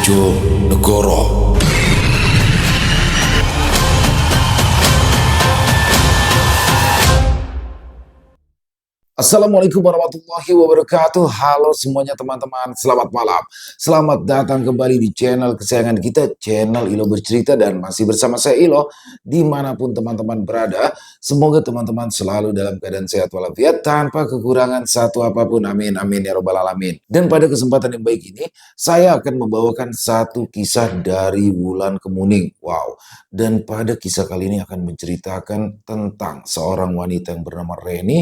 Bojonegoro. Assalamualaikum warahmatullahi wabarakatuh. Halo semuanya teman-teman, selamat malam. Selamat datang kembali di channel kesayangan kita, channel Ilo Bercerita. Dan masih bersama saya Ilo, dimanapun teman-teman berada. Semoga teman-teman selalu dalam keadaan sehat walafiat, tanpa kekurangan satu apapun. Amin, amin ya robbal alamin. Dan pada kesempatan yang baik ini, saya akan membawakan satu kisah dari Wulan Kemuning. Wow, dan pada kisah kali ini akan menceritakan tentang seorang wanita yang bernama Reni,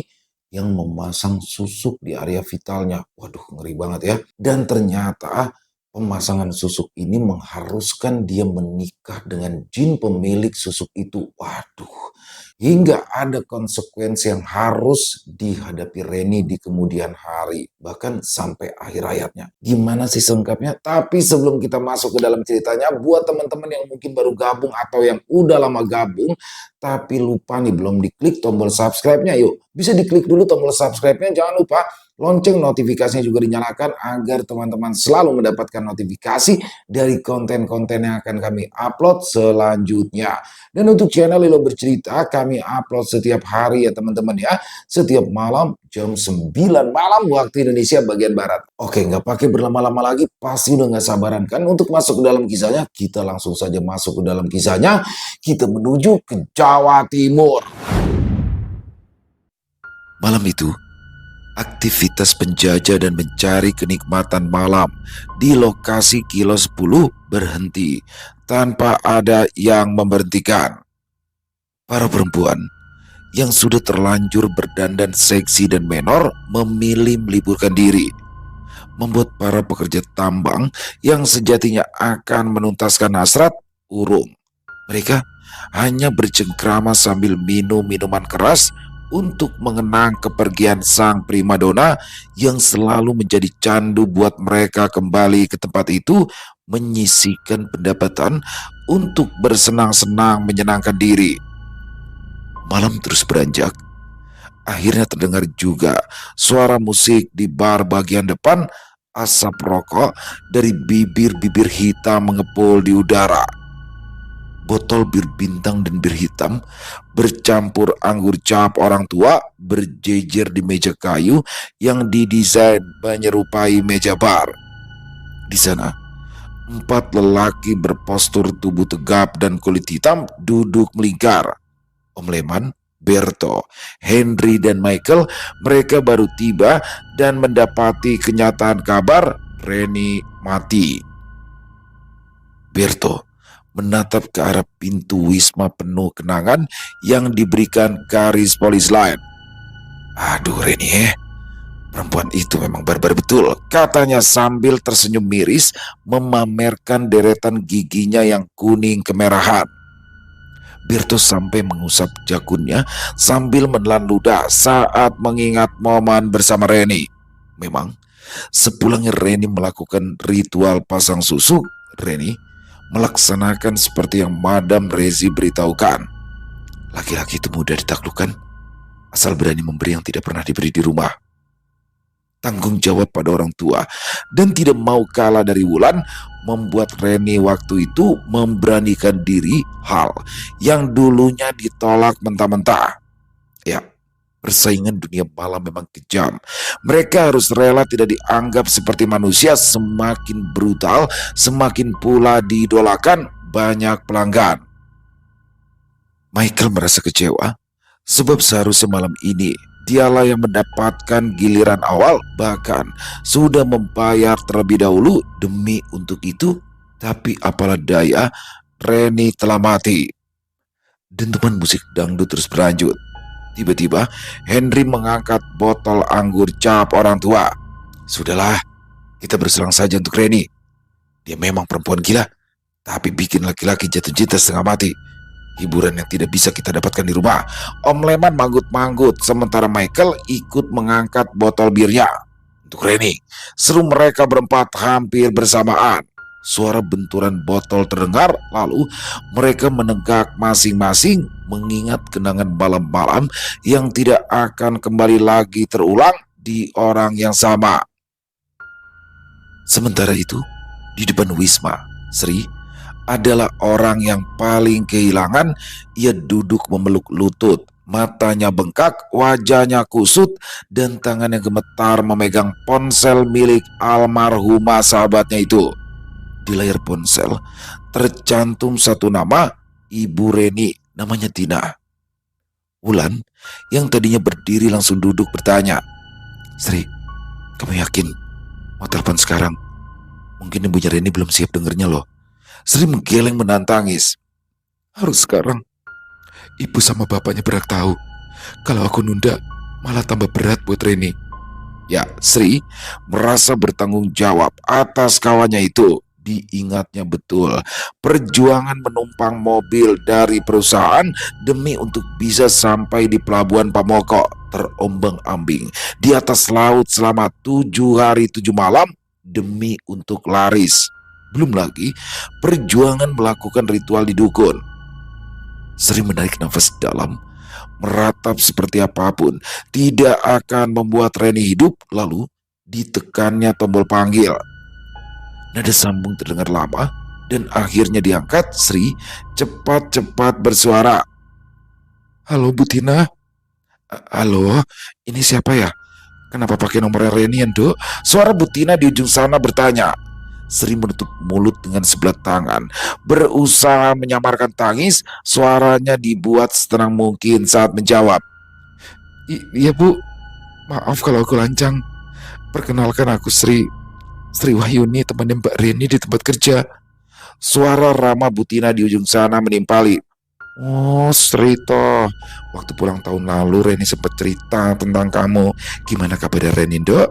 yang memasang susuk di area vitalnya. Waduh, ngeri banget ya. Dan ternyata pemasangan susuk ini mengharuskan dia menikah dengan jin pemilik susuk itu. Waduh, hingga ada konsekuensi yang harus dihadapi Reni di kemudian hari, bahkan sampai akhir hayatnya. Gimana sih selengkapnya? Tapi sebelum kita masuk ke dalam ceritanya, buat teman-teman yang mungkin baru gabung atau yang udah lama gabung tapi lupa nih belum diklik tombol subscribe-nya, yuk bisa diklik dulu tombol subscribe-nya. Jangan lupa lonceng notifikasinya juga dinyalakan agar teman-teman selalu mendapatkan notifikasi dari konten-konten yang akan kami upload selanjutnya. Dan untuk channel Ilo Bercerita, kami upload setiap hari ya teman-teman ya, setiap malam jam 9 malam waktu Indonesia bagian Barat. Oke, nggak pakai berlama-lama lagi, pasti udah nggak sabaran kan untuk masuk ke dalam kisahnya. Kita langsung saja masuk ke dalam kisahnya. Kita menuju ke Jawa Timur. Malam itu, aktivitas penjajah dan mencari kenikmatan malam di lokasi Kilo 10 berhenti tanpa ada yang memberhentikan. Para perempuan yang sudah terlanjur berdandan seksi dan menor memilih meliburkan diri, membuat para pekerja tambang yang sejatinya akan menuntaskan hasrat urung. Mereka hanya bercengkrama sambil minum minuman keras untuk mengenang kepergian sang primadona yang selalu menjadi candu buat mereka kembali ke tempat itu, menyisihkan pendapatan untuk bersenang-senang menyenangkan diri. Malam terus beranjak. Akhirnya terdengar juga suara musik di bar bagian depan. Asap rokok dari bibir-bibir hitam mengepul di udara. Botol bir bintang dan bir hitam bercampur anggur cap orang tua berjejer di meja kayu yang didesain menyerupai meja bar. Di sana, 4 lelaki berpostur tubuh tegap dan kulit hitam duduk melingkar. Om Leman, Berto, Henry, dan Michael, mereka baru tiba dan mendapati kenyataan kabar Reni mati. Berto menatap ke arah pintu wisma penuh kenangan yang diberikan garis polis lain. Aduh Reni, perempuan itu memang barbar betul, katanya sambil tersenyum miris memamerkan deretan giginya yang kuning kemerahan. Berto sampai mengusap jagunnya sambil menelan ludah saat mengingat momen bersama Reni. Memang, sepulangnya Reni melakukan ritual pasang susuk, Reni melaksanakan seperti yang Madam Rezi beritahukan. Laki-laki itu mudah ditaklukkan, asal berani memberi yang tidak pernah diberi di rumah. Tanggung jawab pada orang tua dan tidak mau kalah dari Wulan membuat Reni waktu itu memberanikan diri, hal yang dulunya ditolak mentah-mentah. Ya, persaingan dunia malam memang kejam. Mereka harus rela tidak dianggap seperti manusia. Semakin brutal, semakin pula diidolakan banyak pelanggan. Michael merasa kecewa, sebab seharusnya malam ini dialah yang mendapatkan giliran awal, bahkan sudah membayar terlebih dahulu demi untuk itu. Tapi apalah daya, Reni telah mati. Dentuman musik dangdut terus berlanjut. Tiba-tiba Henry mengangkat botol anggur cap orang tua. Sudahlah, kita berserang saja untuk Reni. Dia memang perempuan gila, tapi bikin laki-laki jatuh cinta setengah mati. Hiburan yang tidak bisa kita dapatkan di rumah. Om Leman manggut-manggut, sementara Michael ikut mengangkat botol birnya. Untuk Reni, seru mereka berempat hampir bersamaan. Suara benturan botol terdengar, lalu mereka menegak masing-masing, mengingat kenangan malam-malam yang tidak akan kembali lagi terulang di orang yang sama. Sementara itu, Di depan Wisma, Sri adalah orang yang paling kehilangan. Ia duduk memeluk lutut, matanya bengkak, wajahnya kusut, dan tangannya gemetar memegang ponsel milik almarhumah sahabatnya itu. Di layar ponsel tercantum satu nama, Ibu Reni, namanya Tina. Wulan yang tadinya berdiri langsung duduk bertanya, "Sri, kamu yakin mau telepon sekarang? Mungkin ibunya Reni belum siap dengernya loh." Sri menggeleng menahan tangis. "Harus sekarang. Ibu sama bapaknya berhak tahu. Kalau aku nunda, malah tambah berat buat Reni." Ya, Sri merasa bertanggung jawab atas kawannya itu. Diingatnya betul, perjuangan menumpang mobil dari perusahaan demi untuk bisa sampai di Pelabuhan Pamoko terombang-ambing di atas laut selama 7 hari 7 malam demi untuk laris. Belum lagi perjuangan melakukan ritual di dukun. Sri menarik nafas dalam, meratap seperti apapun tidak akan membuat Reni hidup. Lalu ditekannya tombol panggil. Nada sambung terdengar lama dan akhirnya diangkat. Sri cepat-cepat bersuara, "Halo Bu Tina." "Halo, ini siapa ya? Kenapa pakai nomornya Reni, Dok?" Suara Bu Tina di ujung sana bertanya. Sri menutup mulut dengan sebelah tangan, berusaha menyamarkan tangis. Suaranya dibuat setenang mungkin saat menjawab, "Iya Bu, maaf kalau aku lancang. Perkenalkan, aku Sri Wahyuni, temannya Mbak Reni di tempat kerja." Suara ramah Bu Tina di ujung sana menimpali, "Oh, Sri toh. Waktu pulang tahun lalu Reni sempat cerita tentang kamu. Gimana kabar Reni, Dok?"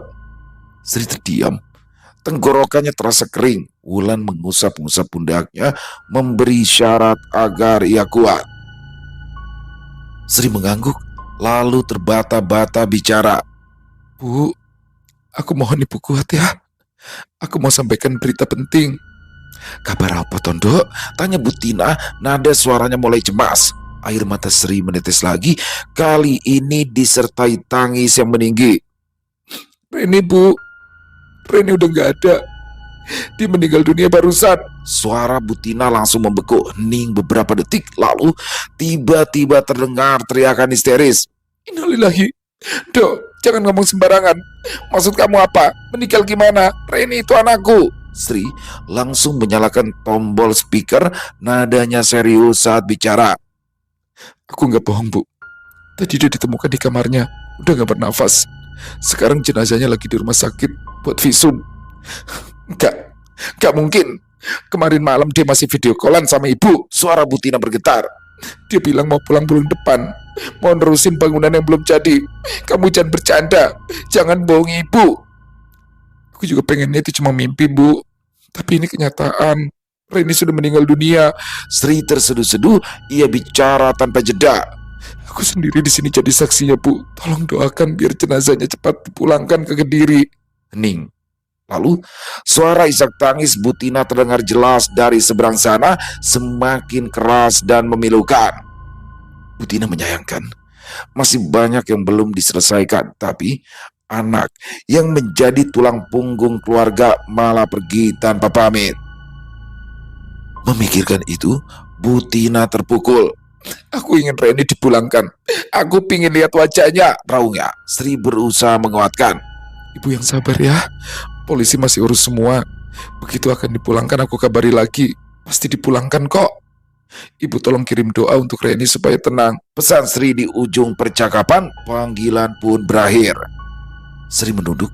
Sri terdiam. Tenggorokannya terasa kering. Wulan mengusap-ngusap pundaknya, memberi syarat agar ia kuat. Sri mengangguk, lalu terbata-bata bicara, "Bu, aku mohon Ibu kuat ya. Aku mau sampaikan berita penting." "Kabar apa, Tondo?" tanya Bu Tina, nada suaranya mulai cemas. Air mata Sri menetes lagi, kali ini disertai tangis yang meninggi. "Reni, Bu. Reni udah gak ada. Dia meninggal dunia barusan." Suara Bu Tina langsung membeku hening beberapa detik, lalu tiba-tiba terdengar teriakan histeris. "Innalillahi. Dok, jangan ngomong sembarangan. Maksud kamu apa? Meninggal gimana? Reni itu anakku." Sri langsung menyalakan tombol speaker, nadanya serius saat bicara. "Aku gak bohong, Bu. Tadi dia ditemukan di kamarnya, udah gak bernafas. Sekarang jenazahnya lagi di rumah sakit buat visum." Gak mungkin. Kemarin malam dia masih video callan sama Ibu." Suara Bu Tina bergetar. "Dia bilang mau pulang bulan depan, mau nerusin bangunan yang belum jadi. Kamu jangan bercanda, jangan bohongi Ibu." "Aku juga pengennya itu cuma mimpi, Bu. Tapi ini kenyataan. Reni sudah meninggal dunia." Sri terseduh-seduh, ia bicara tanpa jeda. "Aku sendiri di sini jadi saksinya, Bu. Tolong doakan biar jenazahnya cepat dipulangkan ke Kediri." Hening. Lalu suara isak tangis Bu Tina terdengar jelas dari seberang sana, semakin keras dan memilukan. Bu Tina menyayangkan, masih banyak yang belum diselesaikan, tapi anak yang menjadi tulang punggung keluarga malah pergi tanpa pamit. Memikirkan itu, Bu Tina terpukul. "Aku ingin Reni dipulangkan. Aku ingin lihat wajahnya," raungnya. Sri berusaha menguatkan. "Ibu yang sabar ya. Polisi masih urus semua. Begitu akan dipulangkan aku kabari lagi. Pasti dipulangkan kok. Ibu tolong kirim doa untuk Reni supaya tenang." Pesan Sri di ujung percakapan. Panggilan pun berakhir. Sri menunduk.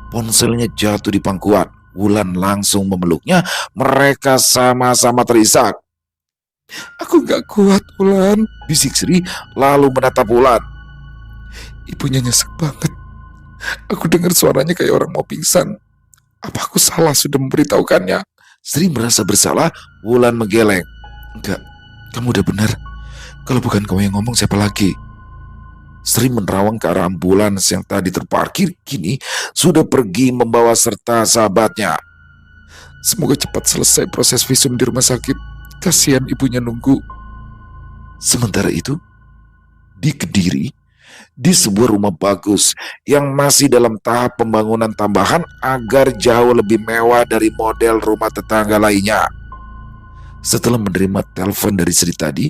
Ponselnya jatuh di pangkuan. Wulan langsung memeluknya. Mereka sama-sama terisak. "Aku gak kuat, Wulan," bisik Sri lalu menatap Wulan. "Ibunya nyesek banget. Aku dengar suaranya kayak orang mau pingsan. Apa aku salah sudah memberitahukannya?" Sri merasa bersalah. Wulan menggeleng. "Enggak, kamu udah benar. Kalau bukan kamu yang ngomong, siapa lagi?" Sri menerawang ke arah ambulans yang tadi terparkir, kini sudah pergi membawa serta sahabatnya. "Semoga cepat selesai proses visum di rumah sakit. Kasihan ibunya nunggu." Sementara itu, di Kediri, di sebuah rumah bagus yang masih dalam tahap pembangunan tambahan agar jauh lebih mewah dari model rumah tetangga lainnya. Setelah menerima telepon dari Sri tadi,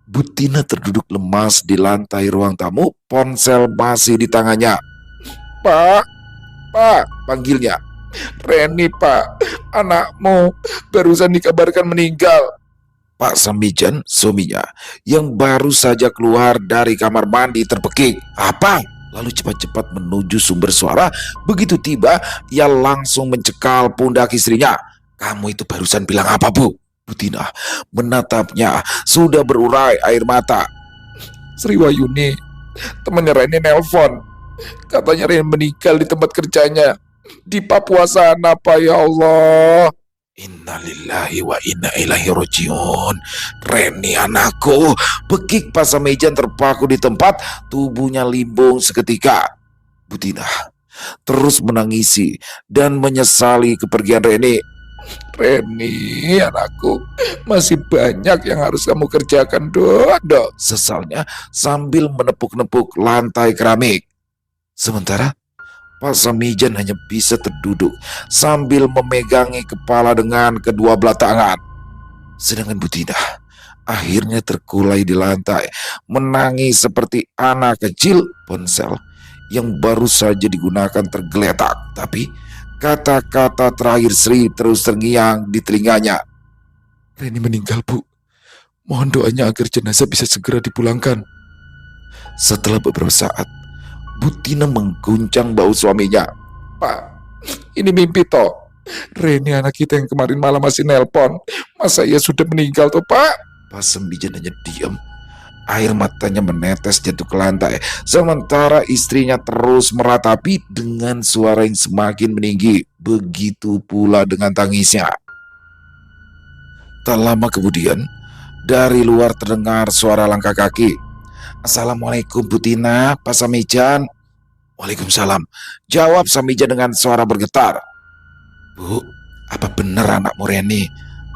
Butina terduduk lemas di lantai ruang tamu, ponsel masih di tangannya. Pak, Pak, panggilnya. Reni, Pak, anakmu barusan dikabarkan meninggal. Pak Samijan, suaminya, yang baru saja keluar dari kamar mandi terpekik. Apa? Lalu cepat-cepat menuju sumber suara. Begitu tiba, ia langsung mencekal pundak istrinya. Kamu itu barusan bilang apa, Bu? Butina menatapnya, sudah berurai air mata. Sri Wayuni, temannya Reni nelpon. Katanya Reni meninggal di tempat kerjanya di Papua sana, Pak, ya Allah. Innalillahi wa inna ilaihi rojiun. Reni anakku, bekik Pak Samijan terpaku di tempat, tubuhnya limbung seketika. Butina terus menangisi dan menyesali kepergian Reni. Reni anakku, masih banyak yang harus kamu kerjakan, Dok, sesalnya sambil menepuk-nepuk lantai keramik. Sementara Pak Samijan hanya bisa terduduk sambil memegangi kepala dengan kedua belah tangan. Sedangkan Butina akhirnya terkulai di lantai, menangis seperti anak kecil. Ponsel yang baru saja digunakan tergeletak, tapi kata-kata terakhir Sri terus terngiang di telinganya. Reni meninggal, Bu. Mohon doanya agar jenazah bisa segera dipulangkan. Setelah beberapa saat, Butina mengguncang bahu suaminya. Pak, ini mimpi toh. Reni anak kita yang kemarin malam masih nelpon. Masa ia sudah meninggal toh, Pak? Pak Samijan hanya diam. Air matanya menetes jatuh ke lantai. Sementara istrinya terus meratapi dengan suara yang semakin meninggi. Begitu pula dengan tangisnya. Tak lama kemudian, dari luar terdengar suara langkah kaki. Assalamualaikum Butina, Pak Samijan. Waalaikumsalam, jawab Samijan dengan suara bergetar. Bu, apa benar anakmu Reni?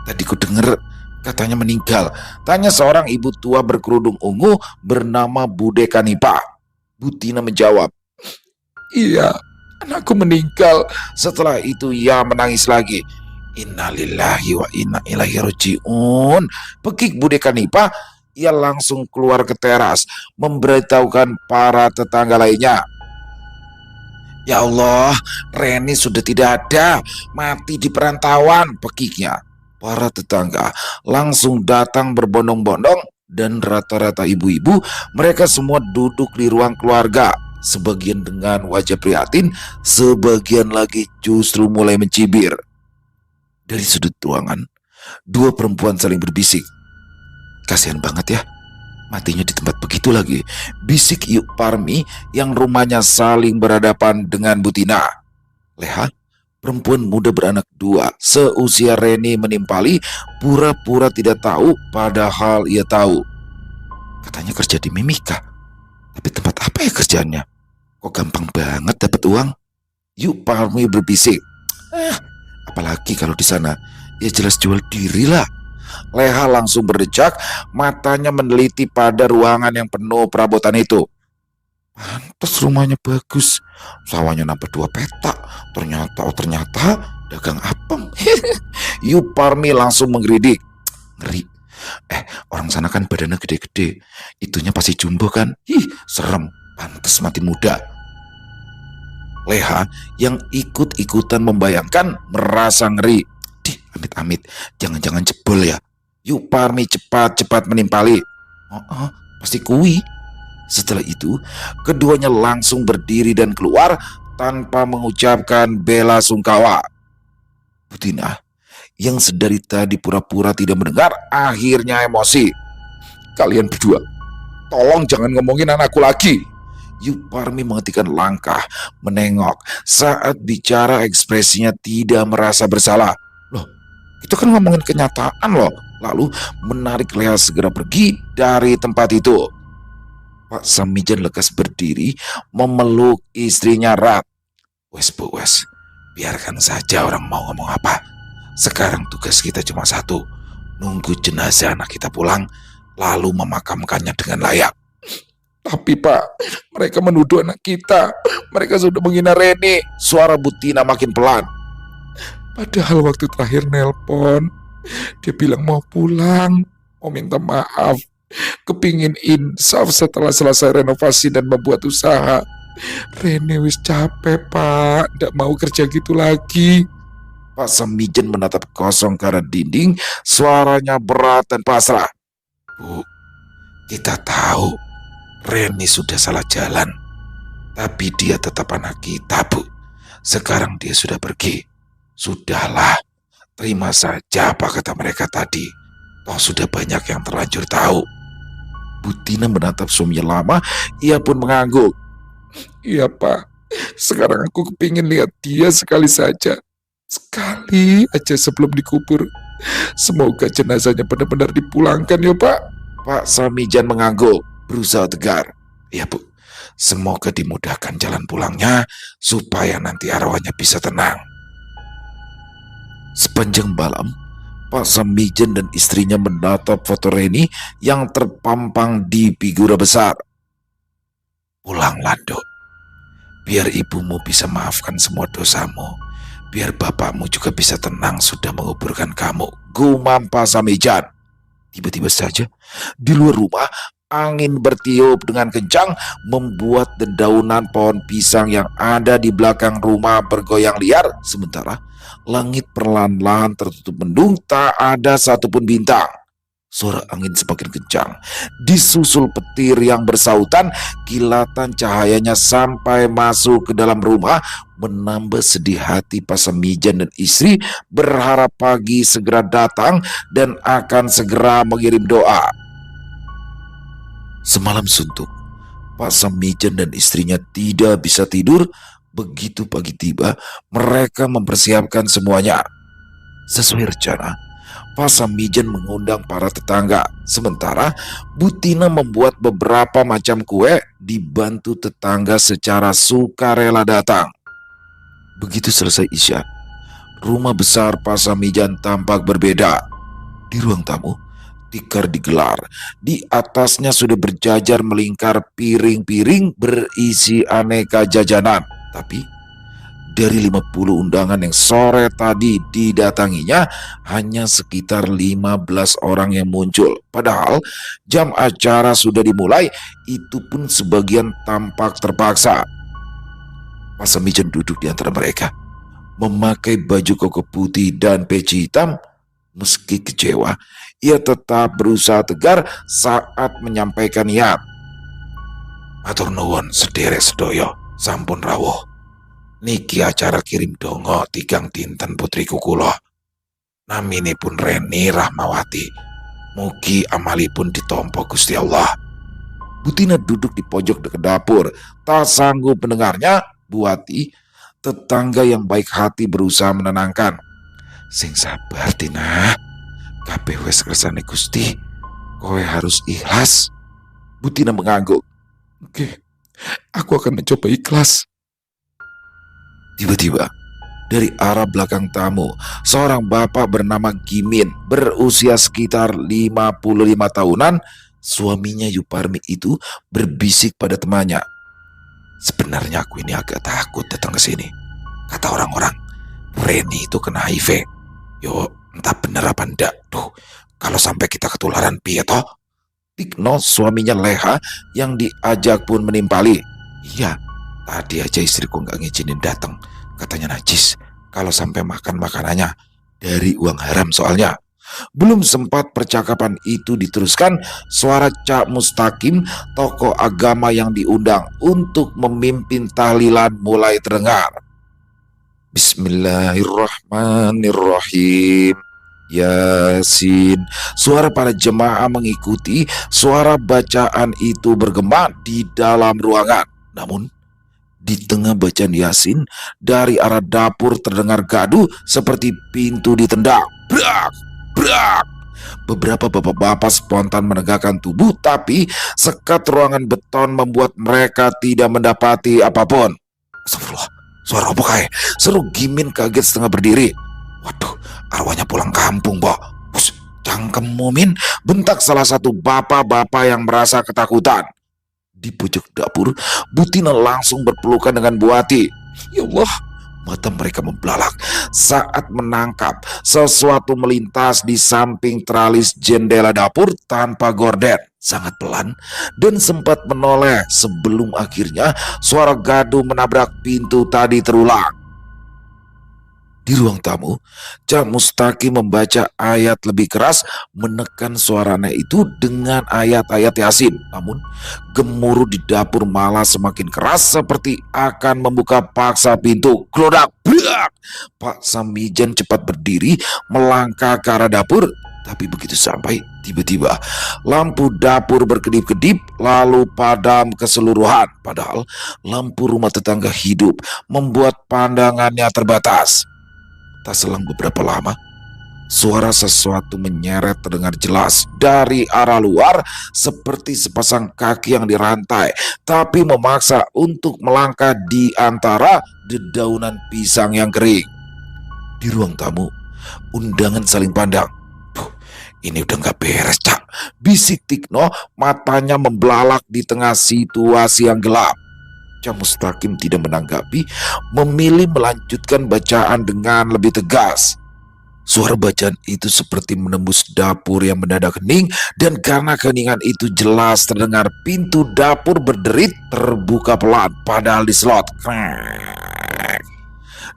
Tadi ku dengar katanya meninggal, tanya seorang ibu tua berkerudung ungu bernama Bude Kanipa. Butina menjawab, iya, anakku meninggal. Setelah itu ia menangis lagi. Innalillahi wa inna ilaihi rojiun. Pekik Bude Kanipa. Ia langsung keluar ke teras, memberitahukan para tetangga lainnya. Ya Allah, Reni sudah tidak ada, mati di perantauan, pekiknya. Para tetangga langsung datang berbondong-bondong dan rata-rata ibu-ibu, mereka semua duduk di ruang keluarga. Sebagian dengan wajah prihatin, sebagian lagi justru mulai mencibir. Dari sudut ruangan, dua perempuan saling berbisik. Kasihan banget ya, matinya di tempat begitu lagi, bisik Yuk Parmi yang rumahnya saling berhadapan dengan Butina. Leha, perempuan muda beranak dua, seusia Reni menimpali, pura-pura tidak tahu padahal ia tahu. Katanya kerja di Mimika, tapi tempat apa ya kerjaannya? Kok gampang banget dapat uang? Yuk Parmi berbisik. Apalagi kalau di sana, ya jelas jual diri lah. Leha langsung berdecak, matanya meneliti pada ruangan yang penuh perabotan itu. Pantes rumahnya bagus, sawahnya nambah 2 petak. Ternyata dagang apem. Yu Parmi langsung menggeridik. Ngeri. Orang sana kan badannya gede-gede, itunya pasti jumbo kan? Serem, pantes mati muda. Leha yang ikut-ikutan membayangkan merasa ngeri. Amit-amit, jangan-jangan jebol ya. Yuk Parmi cepat-cepat menimpali. Pasti kui. Setelah itu, keduanya langsung berdiri dan keluar tanpa mengucapkan bela sungkawa. Butina, yang sedari tadi pura-pura tidak mendengar, akhirnya emosi. Kalian berdua, tolong jangan ngomongin anakku lagi. Yuk Parmi menghentikan langkah, menengok. Saat bicara ekspresinya tidak merasa bersalah. Itu kan ngomongin kenyataan loh. Lalu menarik Leha segera pergi dari tempat itu. Pak Samijan lekas berdiri memeluk istrinya erat. Wes Bu, wes, biarkan saja orang mau ngomong apa. Sekarang tugas kita cuma satu, nunggu jenazah anak kita pulang, lalu memakamkannya dengan layak. Tapi Pak, mereka menuduh anak kita. Mereka sudah menghina Reni. Suara Butina makin pelan. Padahal waktu terakhir nelpon, dia bilang mau pulang, mau minta maaf, kepingin insaf setelah selesai renovasi dan membuat usaha. Rene wis capek Pak, ndak mau kerja gitu lagi. Pak Samijen menatap kosong ke arah dinding, suaranya berat dan pasrah. Bu, kita tahu Reni sudah salah jalan, tapi dia tetap anak kita, Bu. Sekarang dia sudah pergi. Sudahlah, terima saja apa kata mereka tadi. Toh sudah banyak yang terlanjur tahu. Butina menatap suaminya lama, ia pun mengangguk. Iya Pak, sekarang aku kepingin lihat dia sekali saja. Sekali aja sebelum dikubur. Semoga jenazahnya benar-benar dipulangkan ya Pak. Pak Samijan mengangguk, berusaha tegar. Ya Bu, semoga dimudahkan jalan pulangnya supaya nanti arwahnya bisa tenang. Sepanjang malam, Pak Samijen dan istrinya menatap foto Reni yang terpampang di figura besar. Pulanglah Dok, biar ibumu bisa maafkan semua dosamu. Biar bapakmu juga bisa tenang sudah menguburkan kamu, gumam Pak Samijan. Tiba-tiba saja, di luar rumah, angin bertiup dengan kencang membuat dedaunan pohon pisang yang ada di belakang rumah bergoyang liar. Sementara langit perlahan-lahan tertutup mendung, tak ada satupun bintang. Suara angin semakin kencang, disusul petir yang bersautan. Kilatan cahayanya sampai masuk ke dalam rumah, menambah sedih hati Pak Samijan dan istri, berharap pagi segera datang dan akan segera mengirim doa. Semalam suntuk, Pak Samijan dan istrinya tidak bisa tidur. Begitu pagi tiba, mereka mempersiapkan semuanya. Sesuai rencana, Pak Samijan mengundang para tetangga, sementara Butina membuat beberapa macam kue, dibantu tetangga secara sukarela datang. Begitu selesai isya, rumah besar Pak Samijan tampak berbeda. Di ruang tamu, tikar digelar. Di atasnya sudah berjajar melingkar piring-piring berisi aneka jajanan. Tapi dari 50 undangan yang sore tadi didatanginya, hanya sekitar 15 orang yang muncul. Padahal jam acara sudah dimulai, itu pun sebagian tampak terpaksa. Pak Samijan duduk di antara mereka, memakai baju koko putih dan peci hitam. Meski kecewa, ia tetap berusaha tegar saat menyampaikan niat. Matur nuwun sederek sedoyo, sampun rawuh. Niki acara kirim dongo tigang dinten putriku kula. Naminipun Reni Rahmawati. Mugi amalipun ditampa Gusti Allah. Butina duduk di pojok dekat dapur, tak sanggup mendengarnya. Buati, tetangga yang baik hati, berusaha menenangkan. Sing sabar Tina, kabeh wis kersane Gusti. Kowe harus ikhlas. Butina mengangguk. Oke, aku akan mencoba ikhlas. Tiba-tiba, dari arah belakang tamu, seorang bapak bernama Gimin, berusia sekitar 55 tahunan, suaminya Yuparmi itu, berbisik pada temannya. Sebenarnya aku ini agak takut datang ke sini. Kata orang-orang, Reni itu kena HIV. Yo, entah bener apa ndak. Duh, kalau sampai kita ketularan piye toh? Tikno, suaminya Leha, yang diajak pun menimpali. Iya, tadi aja istriku nggak ngizinin datang. Katanya najis kalau sampai makan makanannya dari uang haram soalnya. Belum sempat percakapan itu diteruskan, suara Cak Mustaqim, tokoh agama yang diundang untuk memimpin tahlilan, mulai terdengar. Bismillahirrahmanirrahim. Yasin. Suara para jemaah mengikuti suara bacaan itu bergema di dalam ruangan. Namun di tengah bacaan Yasin, dari arah dapur terdengar gaduh seperti pintu ditendang. Brak, brak. Beberapa bapak-bapak spontan menegakkan tubuh, tapi sekat ruangan beton membuat mereka tidak mendapati apapun. Astagfirullah, suara apa kayak? Seru Gimin kaget setengah berdiri. Waduh, arwahnya pulang kampung, Mbok. Cangkem Mumin, bentak salah satu bapak-bapak yang merasa ketakutan. Di pojok dapur, Butina langsung berpelukan dengan Buati. Ya Allah, mata mereka membelalak saat menangkap sesuatu melintas di samping tralis jendela dapur tanpa gorden. Sangat pelan dan sempat menoleh sebelum akhirnya suara gaduh menabrak pintu tadi terulang. Di ruang tamu, Cak Mustaqim membaca ayat lebih keras, menekan suaranya itu dengan ayat-ayat Yasin. Namun, gemuruh di dapur malah semakin keras seperti akan membuka paksa pintu. Glodak! Brak! Pak Samijan cepat berdiri, melangkah ke arah dapur. Tapi begitu sampai, tiba-tiba lampu dapur berkedip-kedip lalu padam keseluruhan. Padahal lampu rumah tetangga hidup membuat pandangannya terbatas. Tak selang beberapa lama, suara sesuatu menyeret terdengar jelas dari arah luar seperti sepasang kaki yang dirantai, tapi memaksa untuk melangkah di antara dedaunan pisang yang kering. Di ruang tamu, undangan saling pandang. Ini udah gak beres, Cak, bisik Tikno, matanya membelalak di tengah situasi yang gelap. Cak Mustaqim tidak menanggapi, memilih melanjutkan bacaan dengan lebih tegas. Suara bacaan itu seperti menembus dapur yang mendadak hening, dan karena keheningan itu jelas terdengar pintu dapur berderit terbuka pelan padahal dislot.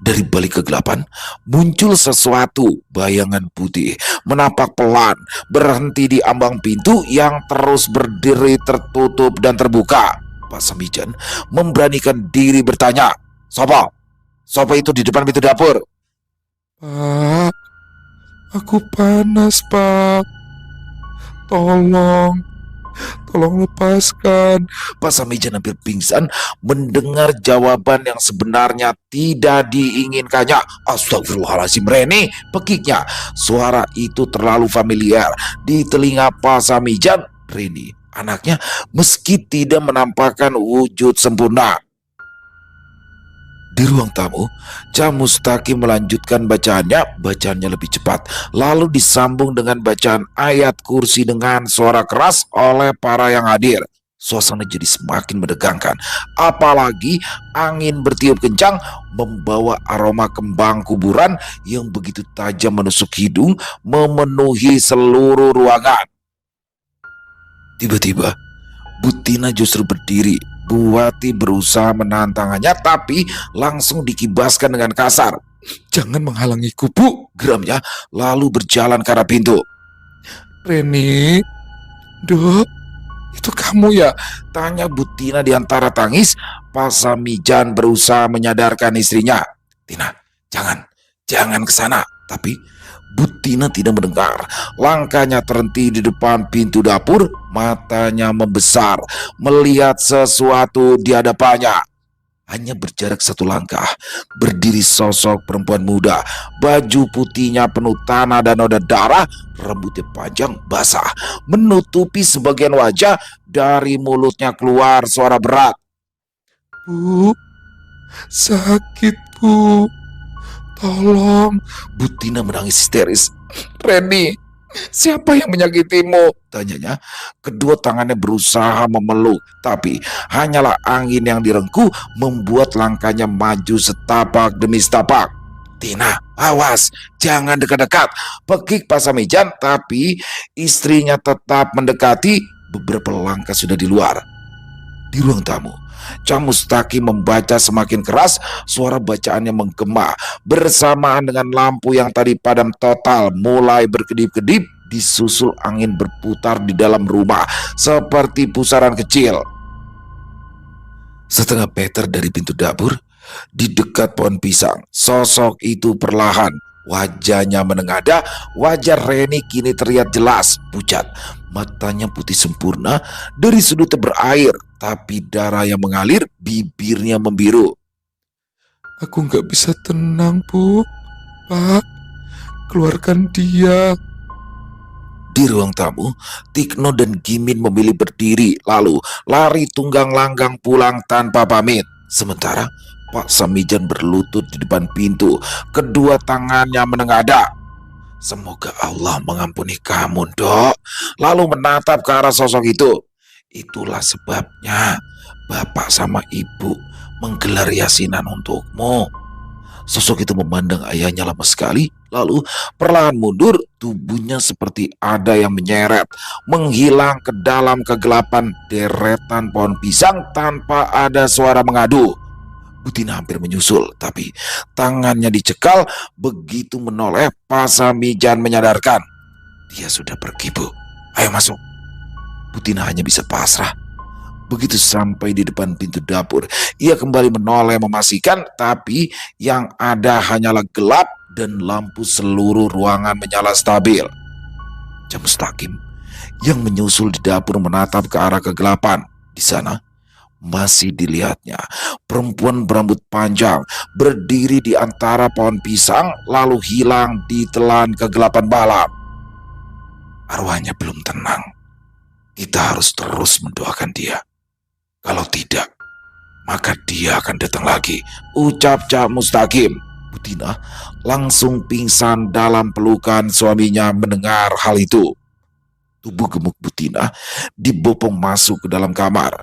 Dari balik kegelapan muncul sesuatu, bayangan putih menapak pelan berhenti di ambang pintu yang terus berdiri tertutup dan terbuka. Pak Samijan memberanikan diri bertanya, "Sopo? Sopo itu di depan pintu dapur?" Pak, aku panas, Pak. Tolong lepaskan. Pak Samijan hampir pingsan mendengar jawaban yang sebenarnya tidak diinginkannya. Astagfirullahaladzim, Reni, pekiknya. Suara itu terlalu familiar di telinga Pak Samijan. Reni, anaknya, meski tidak menampakkan wujud sempurna. Di ruang tamu, Cak Mustaqim melanjutkan bacaannya lebih cepat, lalu disambung dengan bacaan ayat kursi dengan suara keras oleh para yang hadir. Suasana jadi semakin menegangkan, apalagi angin bertiup kencang membawa aroma kembang kuburan yang begitu tajam menusuk hidung, memenuhi seluruh ruangan. Tiba-tiba, Butina justru berdiri. Buati berusaha menahan tangannya, tapi langsung dikibaskan dengan kasar. Jangan menghalangiku, Bu, geramnya, lalu berjalan ke arah pintu. Reni, Dok, itu kamu ya? Tanya Butina di antara tangis. Pak Samijan berusaha menyadarkan istrinya. Tina, jangan ke sana. Tapi Butina tidak mendengar. Langkahnya terhenti di depan pintu dapur, matanya membesar melihat sesuatu di hadapannya. Hanya berjarak satu langkah, berdiri sosok perempuan muda. Baju putihnya penuh tanah dan noda darah, rambutnya panjang basah, menutupi sebagian wajah. Dari mulutnya keluar suara berat. Bu, sakit, Bu. Tolong. Butina menangis histeris. Reni, siapa yang menyakitimu? Tanyanya. Kedua tangannya berusaha memeluk, tapi hanyalah angin yang direngkuh membuat langkahnya maju setapak demi setapak. Tina, awas, jangan dekat-dekat, pekik Pak Samijan, tapi istrinya tetap mendekati. Beberapa langkah sudah di luar. Di ruang tamu, Cak Mustaqim membaca semakin keras, suara bacaannya menggema bersamaan dengan lampu yang tadi padam total mulai berkedip-kedip, disusul angin berputar di dalam rumah seperti pusaran kecil. Setengah meter dari pintu dapur, di dekat pohon pisang, sosok itu perlahan, wajahnya menengadah. Wajah Reni kini terlihat jelas, pucat, matanya putih sempurna, dari sudutnya berair, tapi darah yang mengalir, bibirnya membiru. Aku gak bisa tenang, Bu. Pak, keluarkan dia. Di ruang tamu, Tikno dan Gimin memilih berdiri, lalu lari tunggang langgang pulang tanpa pamit. Sementara Pak Samijan berlutut di depan pintu, kedua tangannya menengadah. Semoga Allah mengampuni kamu, Dok. Lalu menatap ke arah sosok itu. Itulah sebabnya bapak sama ibu menggelar yasinan untukmu. Sosok itu memandang ayahnya lama sekali, lalu perlahan mundur, tubuhnya seperti ada yang menyeret, menghilang ke dalam kegelapan deretan pohon pisang tanpa ada suara mengadu. Butina hampir menyusul, tapi tangannya dicekal. Begitu menoleh, Pasamijan menyadarkan. Dia sudah pergi, Bu. Ayo masuk. Butina hanya bisa pasrah. Begitu sampai di depan pintu dapur, ia kembali menoleh memastikan, tapi yang ada hanyalah gelap dan lampu seluruh ruangan menyala stabil. Jam Mustaqim yang menyusul di dapur menatap ke arah kegelapan. Di sana masih dilihatnya perempuan berambut panjang berdiri di antara pohon pisang lalu hilang di telan kegelapan malam. Arwahnya belum tenang. Kita harus terus mendoakan dia. Kalau tidak, maka dia akan datang lagi, ucap Cak Mustaqim. Butina langsung pingsan dalam pelukan suaminya mendengar hal itu. Tubuh gemuk Butina dibopong masuk ke dalam kamar.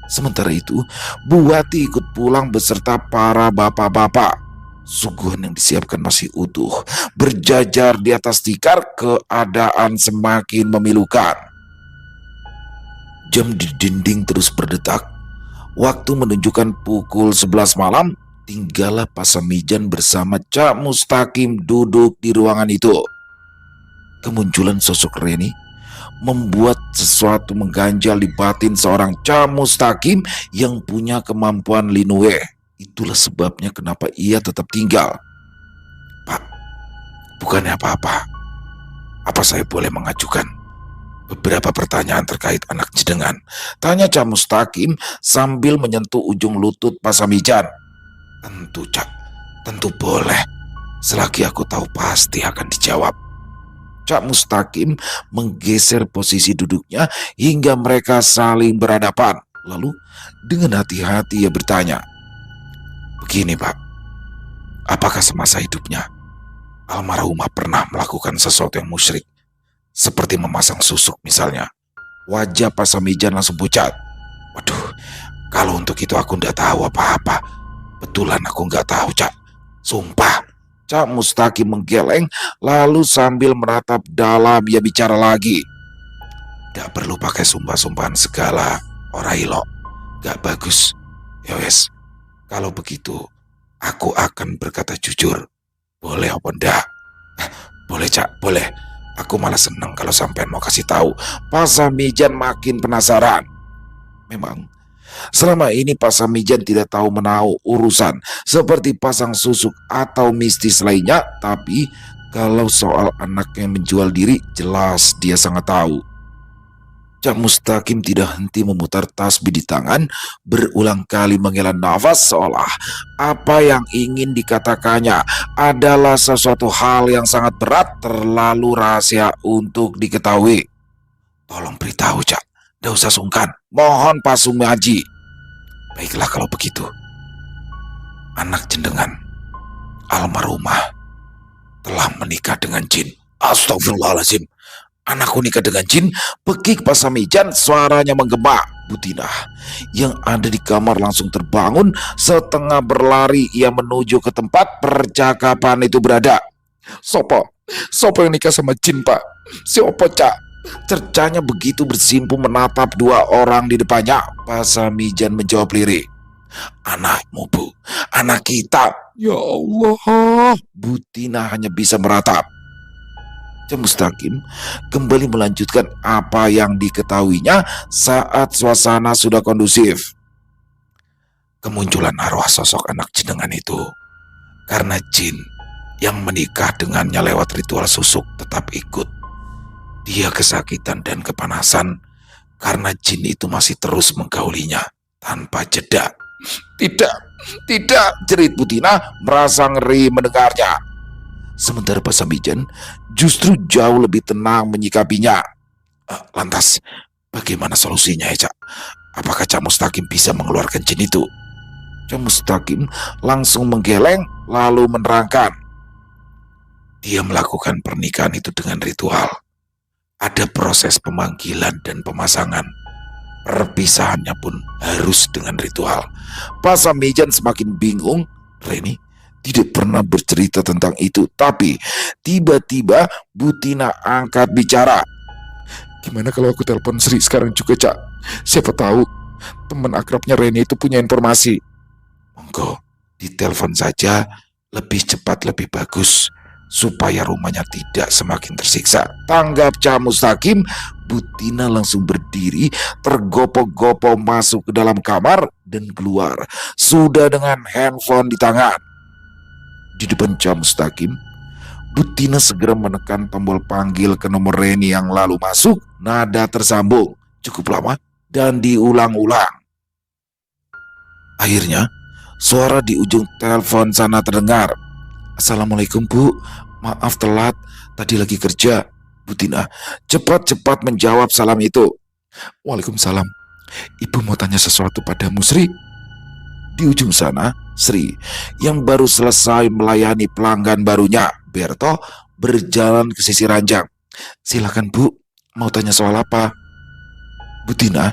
Sementara itu, Buati ikut pulang beserta para bapak-bapak. Suguhan yang disiapkan masih utuh, berjajar di atas tikar. Keadaan semakin memilukan. Jam di dinding terus berdetak. Waktu menunjukkan pukul 11 malam. Tinggallah Pasamijan bersama Cak Mustaqim duduk di ruangan itu. Kemunculan sosok Reni membuat sesuatu mengganjal di batin seorang Cak Mustaqim yang punya kemampuan Linue. Itulah sebabnya kenapa ia tetap tinggal. Pak, bukannya apa-apa. Apa saya boleh mengajukan beberapa pertanyaan terkait anak jenengan? Tanya Cak Mustaqim sambil menyentuh ujung lutut Pasamijan. Tentu, Cak, tentu boleh. Selagi aku tahu pasti akan dijawab. Cak Mustaqim menggeser posisi duduknya hingga mereka saling berhadapan. Lalu dengan hati-hati ia bertanya, begini Pak, apakah semasa hidupnya almarhumah pernah melakukan sesuatu yang musyrik? Seperti memasang susuk misalnya. Wajah Pasamijan langsung pucat. Waduh, kalau untuk itu aku nggak tahu apa-apa. Betulan aku nggak tahu, Cak. Sumpah. Cak Mustaqim menggeleng, lalu sambil menatap dalam ia bicara lagi. Gak perlu pakai sumpah-sumpahan segala, Orailo. Gak bagus. Ya wes, kalau begitu aku akan berkata jujur. Boleh apa enggak? Boleh, Cak, boleh. Aku malah senang kalau sampean mau kasih tahu. Pasamijan makin penasaran. Memang selama ini Pasamijan tidak tahu menahu urusan seperti pasang susuk atau mistis lainnya, tapi kalau soal anaknya menjual diri, jelas dia sangat tahu. Cak Mustaqim tidak henti memutar tasbih di tangan, berulang kali menghela nafas seolah apa yang ingin dikatakannya adalah sesuatu hal yang sangat berat, terlalu rahasia untuk diketahui. Tolong beritahu, Cak, tidak usah sungkan. Mohon Pak Sumaji. Baiklah kalau begitu. Anak jenengan, almarhumah, telah menikah dengan jin. Astagfirullahaladzim. Anakku nikah dengan jin, pekik Pasamijan, suaranya menggema. Butina yang ada di kamar langsung terbangun. Setengah berlari ia menuju ke tempat percakapan itu berada. Sopo yang nikah sama jin, Pak? Siapa, Cak? Cercanya begitu bersimpu menatap dua orang di depannya. Pasamijan menjawab lirik. Anakmu, Bu. Anak kita. Ya Allah. Butina hanya bisa meratap. Cak Mustaqim kembali melanjutkan apa yang diketahuinya saat suasana sudah kondusif. Kemunculan arwah sosok anak jenengan itu karena jin yang menikah dengannya lewat ritual susuk tetap ikut. Dia kesakitan dan kepanasan karena jin itu masih terus menggaulinya tanpa jeda. Tidak, jerit Butina merasa ngeri mendengarnya. Sementara Pasamijan justru jauh lebih tenang menyikapinya. Lantas, bagaimana solusinya ya, Cak? Apakah Cak Mustaqim bisa mengeluarkan jin itu? Cak Mustaqim langsung menggeleng lalu menerangkan. Dia melakukan pernikahan itu dengan ritual. Ada proses pemanggilan dan pemasangan. Perpisahannya pun harus dengan ritual. Pak Samijan semakin bingung. Reni tidak pernah bercerita tentang itu, tapi tiba-tiba Butina angkat bicara. Gimana kalau aku telepon Sri sekarang juga, Cak? Siapa tahu teman akrabnya Reni itu punya informasi. Monggo, ditelepon saja, lebih cepat lebih bagus, supaya rumahnya tidak semakin tersiksa. Tanggap Cak Mustaqim. Butina langsung berdiri, tergopoh-gopoh masuk ke dalam kamar dan keluar, sudah dengan handphone di tangan. Di depan Cak Mustaqim, Butina segera menekan tombol panggil ke nomor Reni yang lalu masuk. Nada tersambung cukup lama dan diulang-ulang. Akhirnya, suara di ujung telepon sana terdengar. Assalamualaikum Bu, maaf telat, tadi lagi kerja. Butina cepat-cepat menjawab salam itu. Waalaikumsalam. Ibu mau tanya sesuatu padamu, Sri. Di ujung sana, Sri yang baru selesai melayani pelanggan barunya, Berto, berjalan ke sisi ranjang. Silakan Bu, mau tanya soal apa? Butina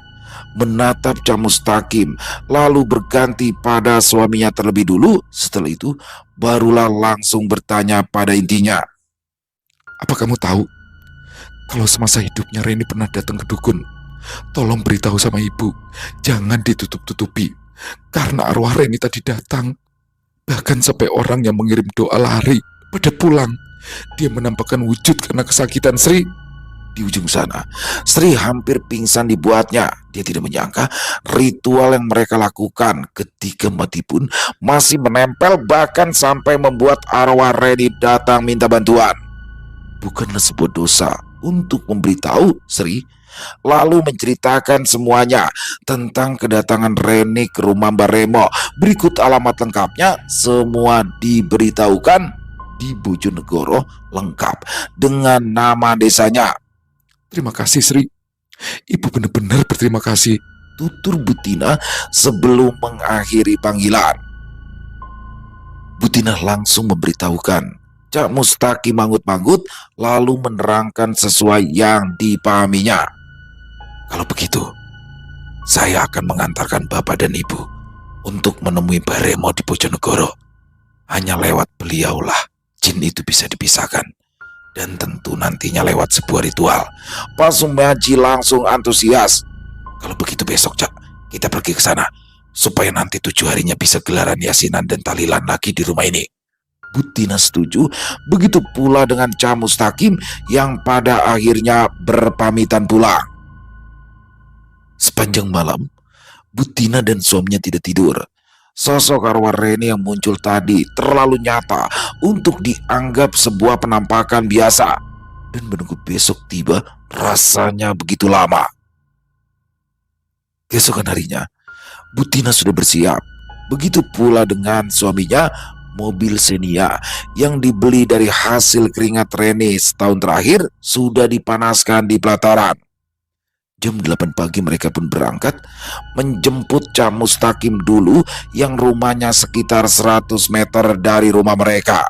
menatap Cak Mustaqim, lalu berganti pada suaminya terlebih dulu. Setelah itu, barulah langsung bertanya pada intinya. Apa kamu tahu kalau semasa hidupnya Reni pernah datang ke dukun? Tolong beritahu sama ibu, jangan ditutup-tutupi. Karena arwah Reni tadi datang. Bahkan sampai orang yang mengirim doa lari pada pulang. Dia menampakkan wujud karena kesakitan, Sri. Di ujung sana, Sri hampir pingsan dibuatnya. Dia tidak menyangka ritual yang mereka lakukan ketika mati pun masih menempel, bahkan sampai membuat arwah Reni datang minta bantuan. Bukanlah sebuah dosa untuk memberitahu Sri, lalu menceritakan semuanya tentang kedatangan Reni ke rumah Mbak Remo. Berikut alamat lengkapnya, semua diberitahukan di Bojonegoro lengkap dengan nama desanya. Terima kasih, Sri. Ibu benar-benar berterima kasih, tutur Butina sebelum mengakhiri panggilan. Butina langsung memberitahukan. Cak Mustaqim manggut-manggut lalu menerangkan sesuai yang dipahaminya. Kalau begitu, saya akan mengantarkan Bapak dan Ibu untuk menemui Mbak Remo di Bojonegoro. Hanya lewat beliaulah jin itu bisa dipisahkan. Dan tentu nantinya lewat sebuah ritual. Pak Sumiaji langsung antusias. Kalau begitu besok, Cak, kita pergi ke sana, supaya nanti 7 harinya bisa gelaran yasinan dan tahlilan lagi di rumah ini. Butina setuju, begitu pula dengan Cak Mustaqim yang pada akhirnya berpamitan pulang. Sepanjang malam, Butina dan suaminya tidak tidur. Sosok arwah Reni yang muncul tadi terlalu nyata untuk dianggap sebuah penampakan biasa. Dan menunggu besok tiba rasanya begitu lama. Keesokan harinya, Butina sudah bersiap. Begitu pula dengan suaminya. Mobil Xenia yang dibeli dari hasil keringat Reni setahun terakhir sudah dipanaskan di pelataran. Jam 8 pagi mereka pun berangkat menjemput Cak Mustaqim dulu yang rumahnya sekitar 100 meter dari rumah mereka.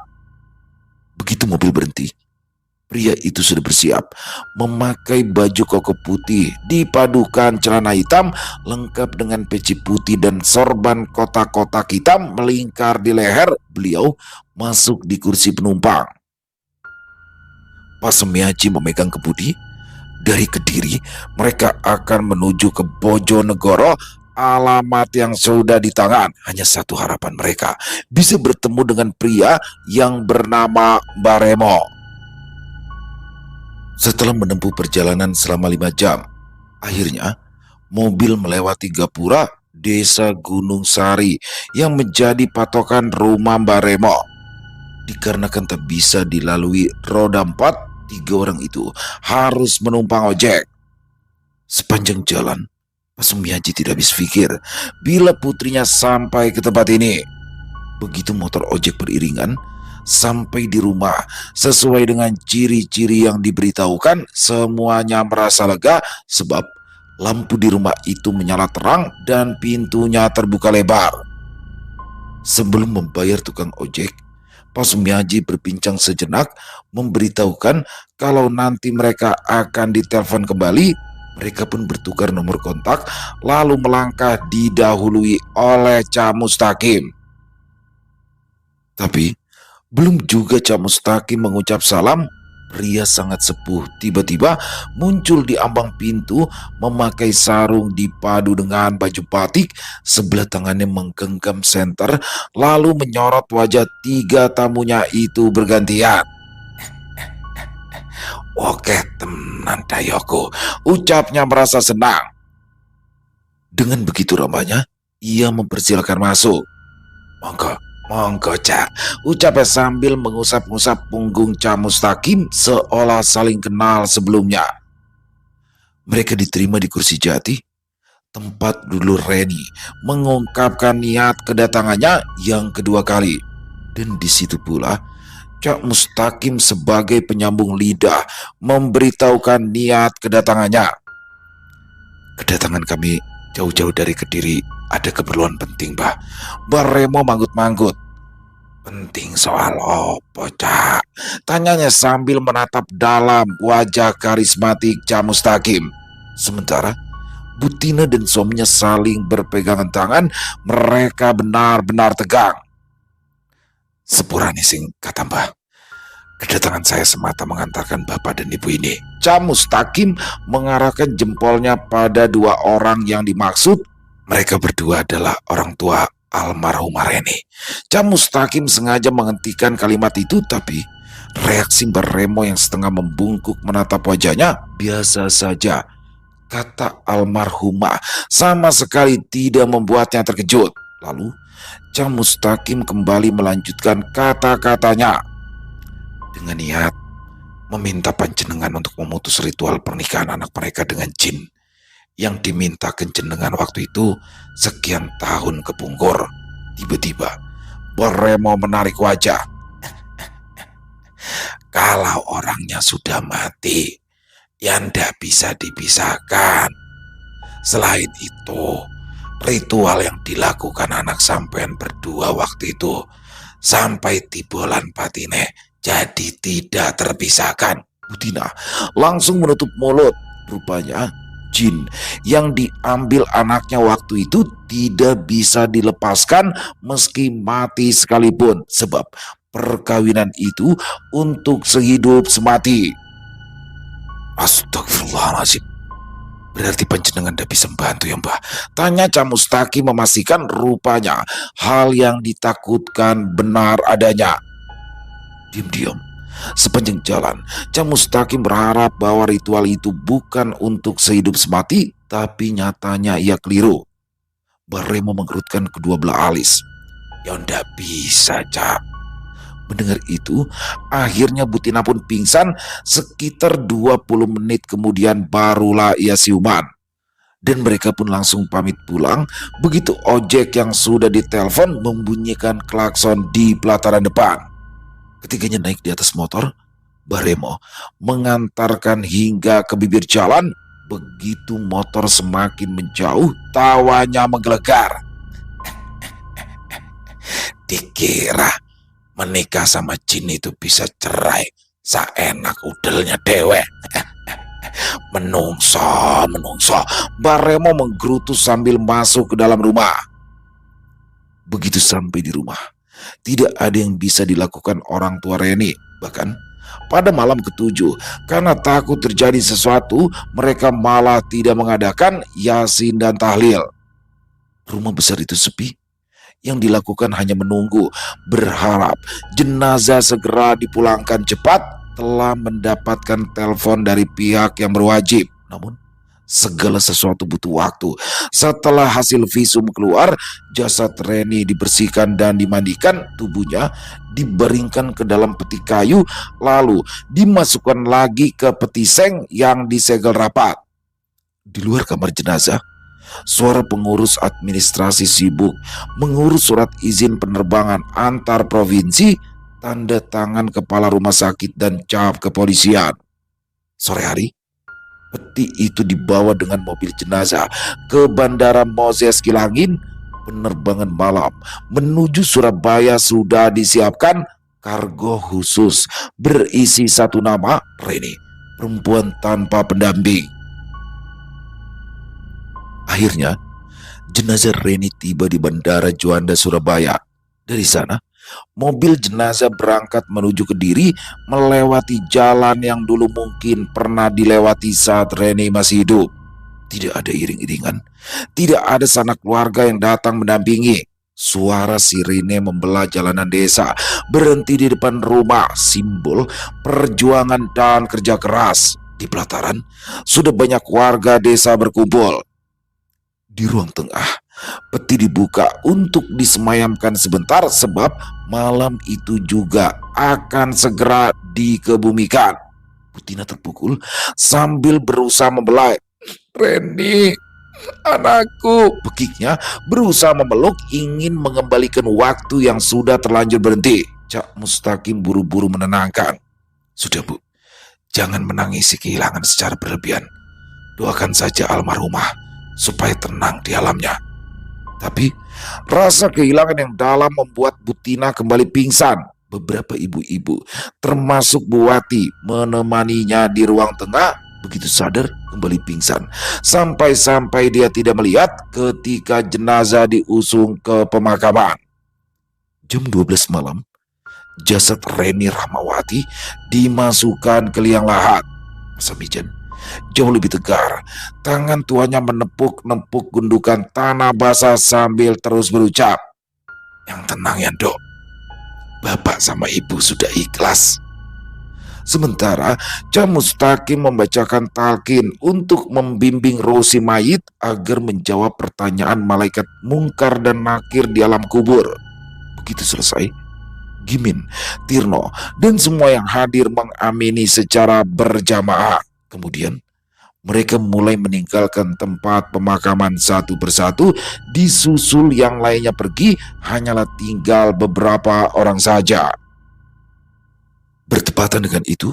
Begitu mobil berhenti, pria itu sudah bersiap, memakai baju koko putih dipadukan celana hitam lengkap dengan peci putih dan sorban kotak-kotak hitam melingkar di leher. Beliau masuk di kursi penumpang. Pak Semiaji memegang kemudi. Dari Kediri, mereka akan menuju ke Bojonegoro. Alamat yang sudah di tangan. Hanya satu harapan mereka, bisa bertemu dengan pria yang bernama Mbak Remo. Setelah menempuh perjalanan selama 5 jam, akhirnya mobil melewati Gapura, desa Gunung Sari yang menjadi patokan rumah Mbak Remo. Dikarenakan tak bisa dilalui roda 4, 3 orang itu harus menumpang ojek. Sepanjang jalan, Pak Sumiaji tidak habis pikir bila putrinya sampai ke tempat ini. Begitu motor ojek beriringan sampai di rumah sesuai dengan ciri-ciri yang diberitahukan, semuanya merasa lega sebab lampu di rumah itu menyala terang dan pintunya terbuka lebar. Sebelum membayar tukang ojek, Pak Sumiaji berbincang sejenak, memberitahukan kalau nanti mereka akan ditelepon kembali Mereka pun bertukar nomor kontak, lalu melangkah didahului oleh Cak Mustaqim. Tapi belum juga Cak Mustaqim mengucap salam, pria sangat sepuh tiba-tiba muncul di ambang pintu memakai sarung dipadu dengan baju batik, sebelah tangannya menggenggam senter, lalu menyorot wajah 3 tamunya itu bergantian. "Oke tenan Dayoko," ucapnya merasa senang. Dengan begitu ramahnya, ia mempersilakan masuk. "Monggo, monggo Cak," ucapnya sambil mengusap-ngusap punggung Cak Mustaqim seolah saling kenal sebelumnya. Mereka diterima di kursi jati, tempat dulu Reni mengungkapkan niat kedatangannya yang kedua kali. Dan di situ pula Cak Mustaqim sebagai penyambung lidah memberitahukan niat kedatangannya. "Kedatangan kami jauh-jauh dari Kediri ada keperluan penting, Mbah." Remo manggut-manggut. "Penting soal apa, Cak?" tanyanya sambil menatap dalam wajah karismatik Cak Mustaqim. Sementara Butina dan suaminya saling berpegangan tangan, mereka benar-benar tegang. "Sepurane sing kata Mbah, kedatangan saya semata mengantarkan bapak dan ibu ini." Cak Mustaqim mengarahkan jempolnya pada 2 orang yang dimaksud. Mereka berdua adalah orang tua almarhumah Reni. Cak Mustaqim sengaja menghentikan kalimat itu, tapi reaksi Mbak Remo yang setengah membungkuk menatap wajahnya biasa saja. Kata almarhumah sama sekali tidak membuatnya terkejut. Lalu Cak Mustaqim kembali melanjutkan kata-katanya. "Dengan niat meminta panjenengan untuk memutus ritual pernikahan anak mereka dengan jin yang diminta jenengan waktu itu sekian tahun kepungkur." Tiba-tiba Remo menarik wajah. "Kalau orangnya sudah mati, ya ndak bisa dipisahkan. Selain itu, ritual yang dilakukan anak sampean berdua waktu itu sampai tibolan patine jadi tidak terpisahkan." Butina langsung menutup mulut. Rupanya jin yang diambil anaknya waktu itu tidak bisa dilepaskan meski mati sekalipun, sebab perkawinan itu untuk sehidup semati. "Astagfirullahaladzim, berarti panjenengan tidak bisa membantu ya Mbah?" tanya Cak Mustaqim memastikan rupanya hal yang ditakutkan benar adanya. Diam-diam sepanjang jalan Cak Mustaqim berharap bahwa ritual itu bukan untuk sehidup semati, tapi nyatanya ia keliru. Remo mengerutkan kedua belah alis. "Ya ndak bisa, Cak." Mendengar itu, akhirnya Butina pun pingsan. Sekitar 20 menit kemudian barulah ia siuman. Dan mereka pun langsung pamit pulang begitu ojek yang sudah ditelepon membunyikan klakson di pelataran depan. Ketiganya naik di atas motor. Remo mengantarkan hingga ke bibir jalan. Begitu motor semakin menjauh, tawanya menggelegar. "Dikira menikah sama jin itu bisa cerai saenak udelnya dewe. Menungso. Remo menggerutu sambil masuk ke dalam rumah. Begitu sampai di rumah, tidak ada yang bisa dilakukan orang tua Reni. Bahkan pada malam ke-7, karena takut terjadi sesuatu, mereka malah tidak mengadakan yasin dan tahlil. Rumah besar itu sepi. Yang dilakukan hanya menunggu, berharap jenazah segera dipulangkan cepat. Telah mendapatkan telepon dari pihak yang berwajib. Namun segala sesuatu butuh waktu. Setelah hasil visum keluar, jasad Reni dibersihkan dan dimandikan. Tubuhnya dibaringkan ke dalam peti kayu, lalu dimasukkan lagi ke peti seng yang disegel rapat. Di luar kamar jenazah, suara pengurus administrasi sibuk mengurus surat izin penerbangan antar provinsi, tanda tangan kepala rumah sakit dan cap kepolisian. Sore hari, peti itu dibawa dengan mobil jenazah ke Bandara Moses Kilangin. Penerbangan malam menuju Surabaya sudah disiapkan. Kargo khusus berisi 1 nama, Reni, perempuan tanpa pendamping. Akhirnya, jenazah Reni tiba di Bandara Juanda, Surabaya. Dari sana, mobil jenazah berangkat menuju Kediri melewati jalan yang dulu mungkin pernah dilewati saat Reni masih hidup. Tidak ada iring-iringan, tidak ada sanak keluarga yang datang mendampingi. Suara sirine membelah jalanan desa, berhenti di depan rumah, simbol perjuangan dan kerja keras. Di pelataran, sudah banyak warga desa berkumpul. Di ruang tengah, peti dibuka untuk disemayamkan sebentar sebab malam itu juga akan segera dikebumikan. Butina terpukul sambil berusaha membelai. "Reni, anakku," bekiknya, berusaha memeluk, ingin mengembalikan waktu yang sudah terlanjur berhenti. Cak Mustaqim buru-buru menenangkan. "Sudah, Bu, jangan menangisi kehilangan secara berlebihan. Doakan saja almarhumah supaya tenang di alamnya." Tapi rasa kehilangan yang dalam membuat Butina kembali pingsan. Beberapa ibu-ibu, termasuk Bu Wati, menemaninya di ruang tengah. Begitu sadar, kembali pingsan. Sampai-sampai dia tidak melihat ketika jenazah diusung ke pemakaman. Jam 12 malam, jasad Reni Rahmawati dimasukkan ke liang lahat. Pasamijan jauh lebih tegar. Tangan tuanya menepuk-nepuk gundukan tanah basah sambil terus berucap, "Yang tenang ya, Dok. Bapak sama Ibu sudah ikhlas." Sementara Cak Mustaqim membacakan talqin untuk membimbing roh si mayit agar menjawab pertanyaan malaikat mungkar dan nakir di alam kubur. Begitu selesai, Gimin, Tirno, dan semua yang hadir mengamini secara berjamaah. Kemudian mereka mulai meninggalkan tempat pemakaman satu persatu, disusul yang lainnya pergi, hanyalah tinggal beberapa orang saja. Bertepatan dengan itu,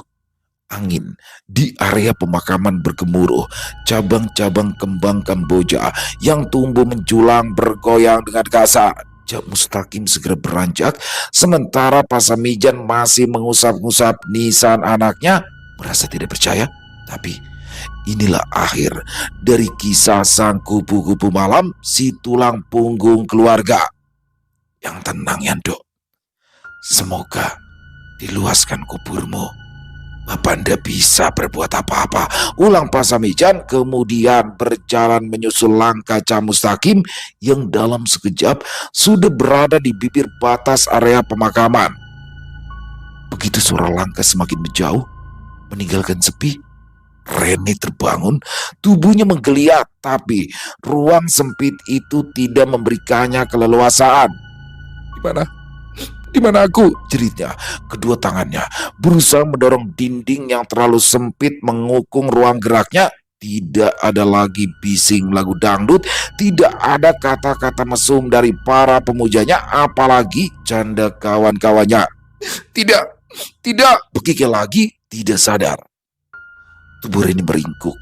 angin di area pemakaman bergemuruh. Cabang-cabang kembang Kamboja yang tumbuh menjulang bergoyang dengan kasar. Cak Mustaqim segera beranjak, sementara Pasamijan masih mengusap-ngusap nisan anaknya, merasa tidak percaya. Tapi inilah akhir dari kisah sang kupu-kupu malam, si tulang punggung keluarga. Yang tenang ya, Dok. Semoga diluaskan kuburmu. Bapak ndak bisa berbuat apa-apa, ulang Pasamijan, kemudian berjalan menyusul langkah Cak Mustaqim yang dalam sekejap sudah berada di bibir batas area pemakaman. Begitu suara langkah semakin menjauh, meninggalkan sepi, Reni terbangun, tubuhnya menggeliat, tapi ruang sempit itu tidak memberikannya keleluasaan. Di mana aku?" jeritnya. Kedua tangannya berusaha mendorong dinding yang terlalu sempit mengukung ruang geraknya. Tidak ada lagi bising lagu dangdut, tidak ada kata-kata mesum dari para pemujanya, apalagi canda kawan-kawannya. Tidak, bekiknya lagi, tidak sadar. Tubuh Reni meringkuk.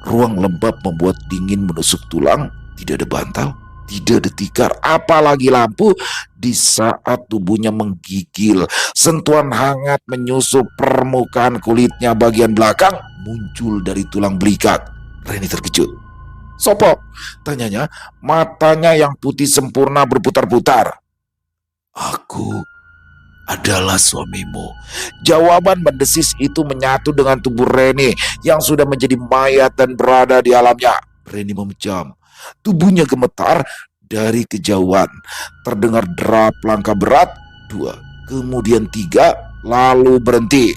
Ruang lembab membuat dingin menusuk tulang. Tidak ada bantal, tidak ada tikar, apalagi lampu. Di saat tubuhnya menggigil, sentuhan hangat menyusup permukaan kulitnya bagian belakang, muncul dari tulang belikat. Reni terkejut. "Sopo?" tanyanya, matanya yang putih sempurna berputar-putar. "Aku adalah suamimu." Jawaban mendesis itu menyatu dengan tubuh Reni yang sudah menjadi mayat dan berada di alamnya. Reni memejam, tubuhnya gemetar. Dari kejauhan terdengar derap langkah berat, 2, kemudian 3, lalu berhenti.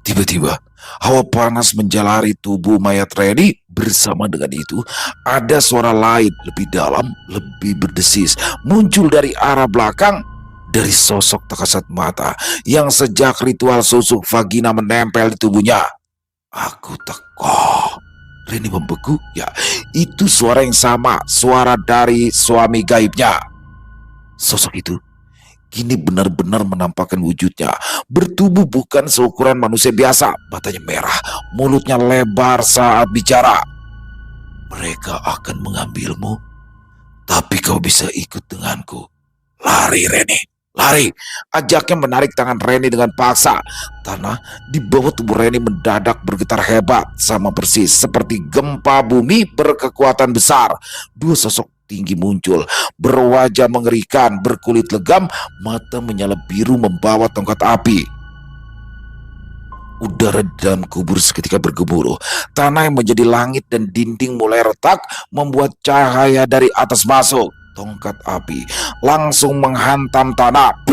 Tiba-tiba hawa panas menjalari tubuh mayat Reni. Bersama dengan itu ada suara lain, lebih dalam, lebih berdesis, muncul dari arah belakang. Dari sosok tak kasat mata yang sejak ritual susuk vagina menempel di tubuhnya. "Aku teko." Reni membeku. Ya, itu suara yang sama, suara dari suami gaibnya. Sosok itu kini benar-benar menampakkan wujudnya. Bertubuh bukan seukuran manusia biasa, matanya merah, mulutnya lebar saat bicara. "Mereka akan mengambilmu, tapi kau bisa ikut denganku. Lari, Reni, Lari, ajaknya menarik tangan Reni dengan paksa. Tanah di bawah tubuh Reni mendadak bergetar hebat, sama persis seperti gempa bumi berkekuatan besar. Dua sosok tinggi muncul, berwajah mengerikan, berkulit legam, mata menyala biru membawa tongkat api. Udara di dalam kubur seketika bergemuruh. Tanah yang menjadi langit dan dinding mulai retak, membuat cahaya dari atas masuk. Tongkat api langsung menghantam tanah.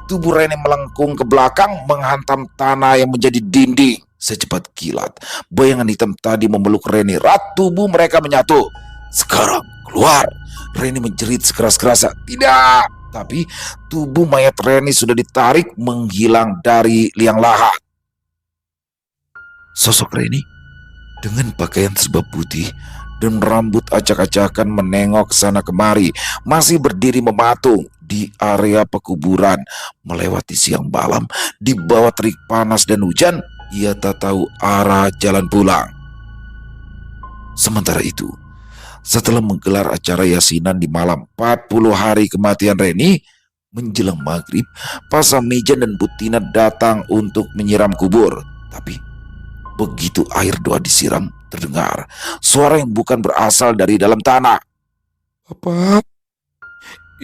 Tubuh Reni melengkung ke belakang, menghantam tanah yang menjadi dinding. Secepat kilat, bayangan hitam tadi memeluk Reni. Erat tubuh mereka menyatu. Sekarang keluar. Reni menjerit sekeras-kerasnya. Tidak. Tapi tubuh mayat Reni sudah ditarik menghilang dari liang lahat. Sosok Reni dengan pakaian serba putih dan rambut acak-acakan menengok sana kemari, masih berdiri mematung di area pekuburan. Melewati siang malam, di bawah terik panas dan hujan, ia tak tahu arah jalan pulang. Sementara itu, setelah menggelar acara yasinan di malam 40 hari kematian Reni, menjelang maghrib, Pasamijan dan Butina datang untuk menyiram kubur. Tapi begitu air doa disiram, terdengar suara yang bukan berasal dari dalam tanah. Bapak,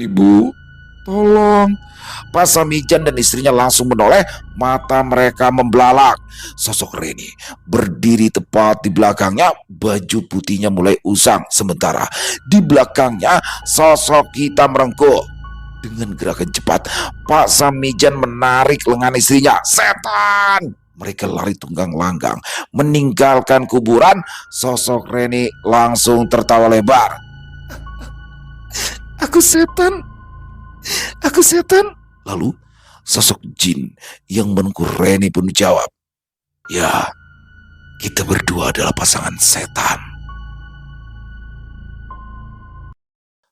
Ibu, tolong. Pasamijan dan istrinya langsung menoleh, mata mereka membelalak. Sosok Reni berdiri tepat di belakangnya, baju putihnya mulai usang. Sementara di belakangnya sosok hitam merengkuh. Dengan gerakan cepat, Pasamijan menarik lengan istrinya. Setan! Mereka lari tunggang langgang, meninggalkan kuburan. Sosok Reni langsung tertawa lebar. Aku setan. Aku setan. Lalu sosok jin yang menunggu Reni pun menjawab, ya, kita berdua adalah pasangan setan.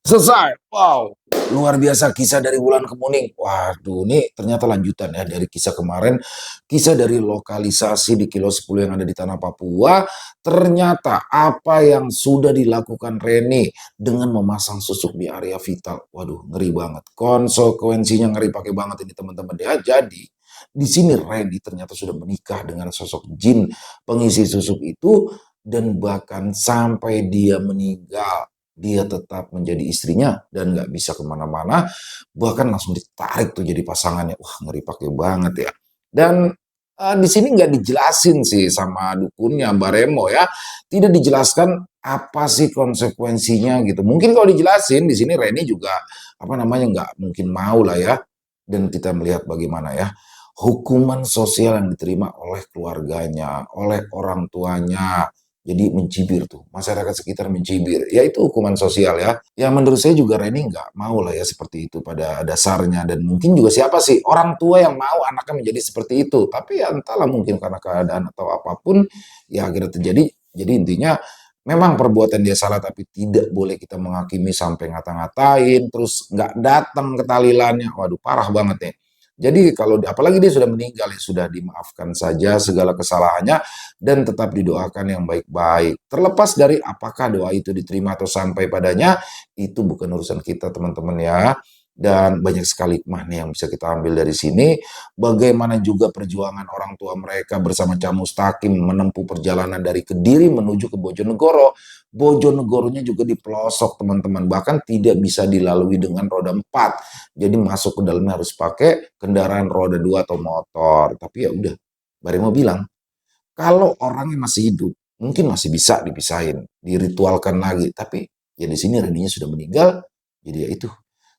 Selesai. Wow, luar biasa kisah dari Wulan Kemuning. Waduh, ini ternyata lanjutan ya dari kisah kemarin. Kisah dari lokalisasi di Kilo 10 yang ada di Tanah Papua. Ternyata apa yang sudah dilakukan Reni dengan memasang susuk di area vital. Waduh, ngeri banget. Konsekuensinya ngeri pakai banget ini teman-teman ya. Jadi di sini Reni ternyata sudah menikah dengan sosok jin pengisi susuk itu, dan bahkan sampai dia meninggal, dia tetap menjadi istrinya dan nggak bisa kemana-mana, bahkan langsung ditarik tuh jadi pasangannya. Wah, ngeri pakai banget ya. Dan di sini nggak dijelasin sih sama dukunnya Mbak Remo ya, tidak dijelaskan apa sih konsekuensinya gitu. Mungkin kalau dijelasin di sini Reni juga apa namanya nggak mungkin mau lah ya. Dan kita melihat bagaimana ya hukuman sosial yang diterima oleh keluarganya, oleh orang tuanya. Jadi mencibir tuh, masyarakat sekitar mencibir. Ya itu hukuman sosial ya. Ya menurut saya juga Reni nggak mau lah ya seperti itu pada dasarnya. Dan mungkin juga siapa sih orang tua yang mau anaknya menjadi seperti itu. Tapi ya entahlah mungkin karena keadaan atau apapun ya akhirnya terjadi. Jadi intinya memang perbuatan dia salah, tapi tidak boleh kita menghakimi sampai ngata-ngatain. Terus nggak datang ke tahlilannya. Waduh parah banget nih. Jadi kalau apalagi dia sudah meninggal ya sudah dimaafkan saja segala kesalahannya dan tetap didoakan yang baik-baik. Terlepas dari apakah doa itu diterima atau sampai padanya, itu bukan urusan kita teman-teman ya. Dan banyak sekali hikmah nih yang bisa kita ambil dari sini. Bagaimana juga perjuangan orang tua mereka bersama Cak Mustaqim menempuh perjalanan dari Kediri menuju ke Bojonegoro. Bojonegoronya juga di pelosok teman-teman, bahkan tidak bisa dilalui dengan roda 4. Jadi masuk ke dalamnya harus pakai kendaraan roda 2 atau motor. Tapi ya udah, Baremo bilang, kalau orangnya masih hidup, mungkin masih bisa dipisahin, diritualkan lagi. Tapi ya di sini Reninya sudah meninggal, jadi ya itu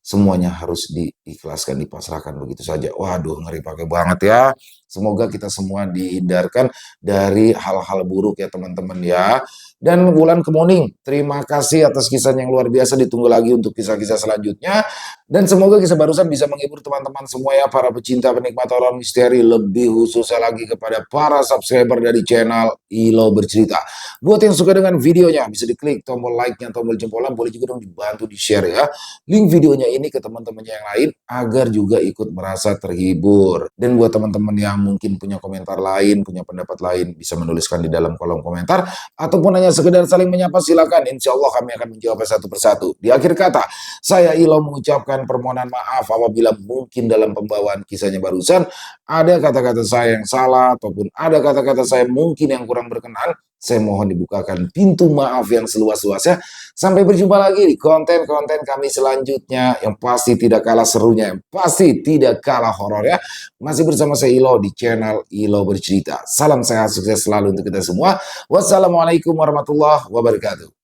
semuanya harus diikhlaskan, dipasrahkan begitu saja. Waduh, ngeri pakai banget ya. Semoga kita semua dihindarkan dari hal-hal buruk ya teman-teman ya. Dan Wulan Kemuning, terima kasih atas kisahnya yang luar biasa. Ditunggu lagi untuk kisah-kisah selanjutnya. Dan semoga kisah barusan bisa menghibur teman-teman semua ya, para pecinta penikmat horor misteri, lebih khususnya lagi kepada para subscriber dari channel Ilo Bercerita. Buat yang suka dengan videonya, bisa diklik tombol like-nya, tombol jempolnya, boleh juga dong dibantu di-share ya link videonya ini ke teman-temannya yang lain agar juga ikut merasa terhibur. Dan buat teman-teman yang yang mungkin punya komentar lain, punya pendapat lain, bisa menuliskan di dalam kolom komentar, ataupun hanya sekedar saling menyapa, silakan. Insya Allah kami akan menjawab satu persatu. Di akhir kata, saya Ilo mengucapkan permohonan maaf apabila mungkin dalam pembawaan kisahnya barusan ada kata-kata saya yang salah, ataupun ada kata-kata saya mungkin yang kurang berkenan. Saya mohon dibukakan pintu maaf yang seluas-luasnya. Sampai berjumpa lagi di konten-konten kami selanjutnya yang pasti tidak kalah serunya, yang pasti tidak kalah horornya. Masih bersama saya Ilo di channel Ilo Bercerita. Salam sehat, sukses selalu untuk kita semua. Wassalamualaikum warahmatullahi wabarakatuh.